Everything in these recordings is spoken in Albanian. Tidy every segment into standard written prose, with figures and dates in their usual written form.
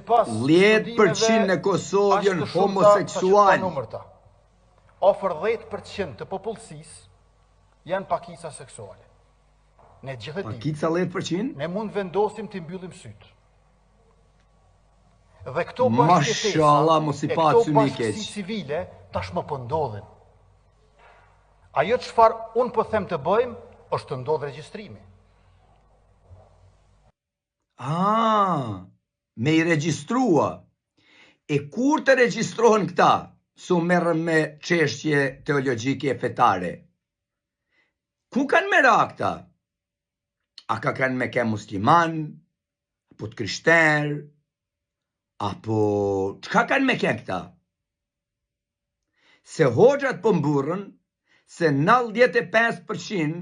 Sipas 10% në Kosovë janë homoseksual. Ofër 10% të popullsisë janë pakisa seksuale. Ne gjithë ditë. Pakica 10%? Ne mund vendosim të mbyllim sytë. Dhe këto Mashallah, mos i pa syni keq. bashkësi civile tashmë po ndodhin. Ajo çfarë unë po them të bëjmë është të ndodhë regjistrimi. Me i regjistrua. E kur të regjistrohen këta, su merren me çështje teologjike e fetare? Ku kanë mera këta? A ka kanë me ke musliman, apo të krishterë, apo çka kanë me ke këta? Se hoxhat po mburrën se 95%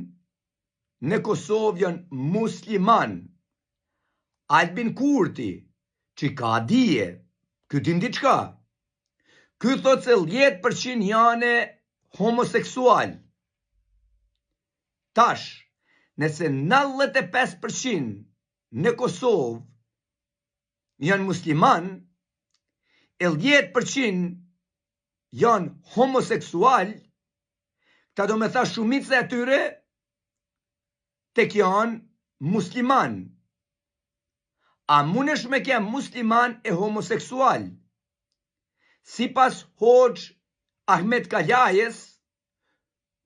në Kosovë janë musliman. Albin Kurti, që ka dije, ky din diçka. Ky thot se 10% janë homoseksual. Tash, nëse 95% në Kosovë janë musliman, e 10% janë homoseksual, ta do me tha shumica e tyre tek janë musliman. A munesh me kem musliman e homoseksual? Sipas Hoxh Ahmet Kalajes,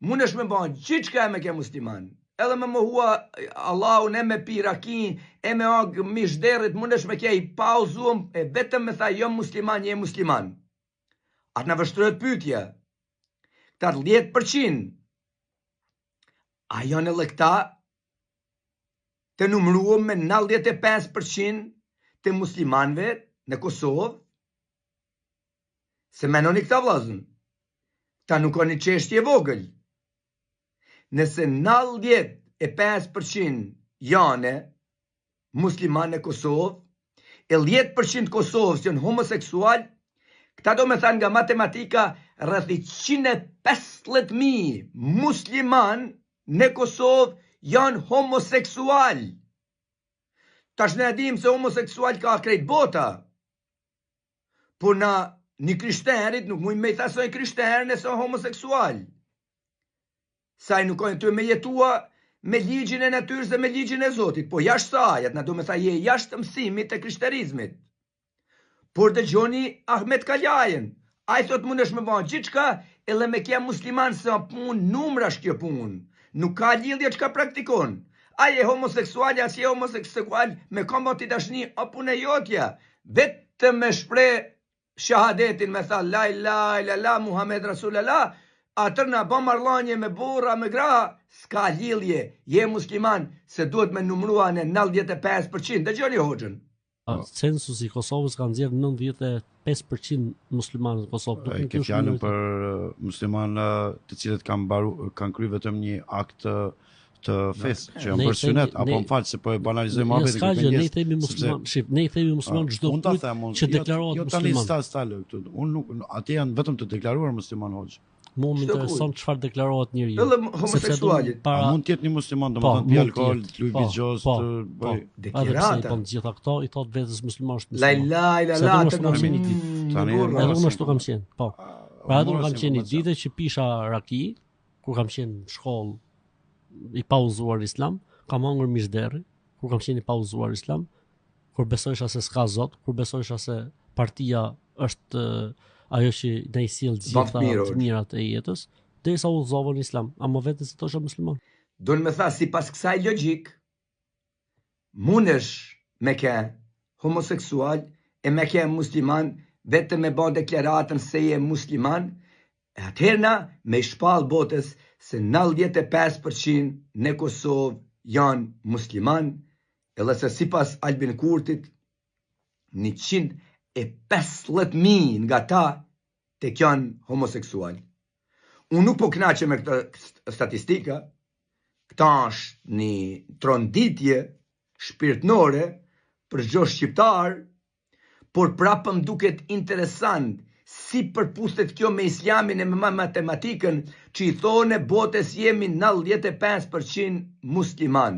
munesh me bën gjithçka me kem musliman. Edhe me mohua Allahun, e me pirakin, e me ag mishderit, munesh me kej pauzuam, e vetëm me tha jo musliman, je musliman. Atë në vështrojët pytja, këta 10%, a janë edhe këta të numruam me 95% të muslimanve në Kosovë? Se menoni këta vllazën, ta nuk ka një çështje vogël. Nëse 95% janë musliman në Kosovë, e 10% Kosovës janë homoseksual, këta do me thanë nga matematika rreth 150.000 musliman në Kosovë janë homoseksual. Tash ne dim se homoseksual ka krejt bota. Po na një krishterit nuk mujnë me i thasoj krishter nëse homoseksual. Saj nuk ojnë të me jetua me ligjin e natyrës dhe me ligjin e Zotit, po jashtë sajat, na do me tha je jashtë mësimit të krishterizmit. Por të gjoni Ahmet Kalajen, a i thot mundesh me ban gjithçka, edhe me kja musliman se pun numrash kjo pun. Nuk ka lidhje çka praktikon. Ai e homoseksual, as je homoseksual, me kombat i dashni, o punë jotja. Vetëm me shpreh shahadetin, me tha la ilaha illallah Muhammed Rasulullah, atër na bë marrëdhënie me burra, me gra, s'ka lidhje, je musliman, se duhet me numrua në 95%. Dëgjoni hoxhën. Censusi i Kosovës ka nxjerrë 95% muslimanë në Kosovë. Ke fjalën për muslimanë të cilët kanë kryer vetëm një akt të fesë, që janë bërë synet, apo më falë se po e banalizojmë muhabetin. Ne i themi musliman, ne i themi musliman çdo kujt që deklarohet musliman. Unë nuk, atje janë vetëm të deklaruar musliman hoxh. Mu më intereson çfarë deklarohet njeriu. Edhe homoseksualit. Mund të jetë një musliman, domethënë pi alkool, luj bizhoz, të bëj deklarata. Po gjitha këto i thot vetes musliman është musliman. La ilaha Edhe unë ashtu kam qenë. Po. Pra unë kam qenë ditë që pisha raki, kur kam qenë në shkollë i pauzuar islam, kam hangur mishderi, kur kam qenë i pauzuar islam, kur besojsha se s'ka Zot, kur besojsha se partia është ajo që ne i sjell gjitha të mirat e jetës, derisa u udhëzova në islam, ama vetë se tosha musliman. Do në me tha, si pas kësaj logjik, munesh me ke homoseksual e me ke musliman, vetëm me bën deklaratën se je musliman, e atëherna me shpall botës se 95% në Kosovë janë musliman, edhe se si pas Albin Kurtit, 150.000 nga ta të janë homoseksual. Unë nuk po knaqe me këtë statistika, këta është një tronditje shpirtnore për çdo shqiptar, por prapë më duket interesant si përpustet kjo me islamin e me matematikën që i thone botës jemi 95% musliman.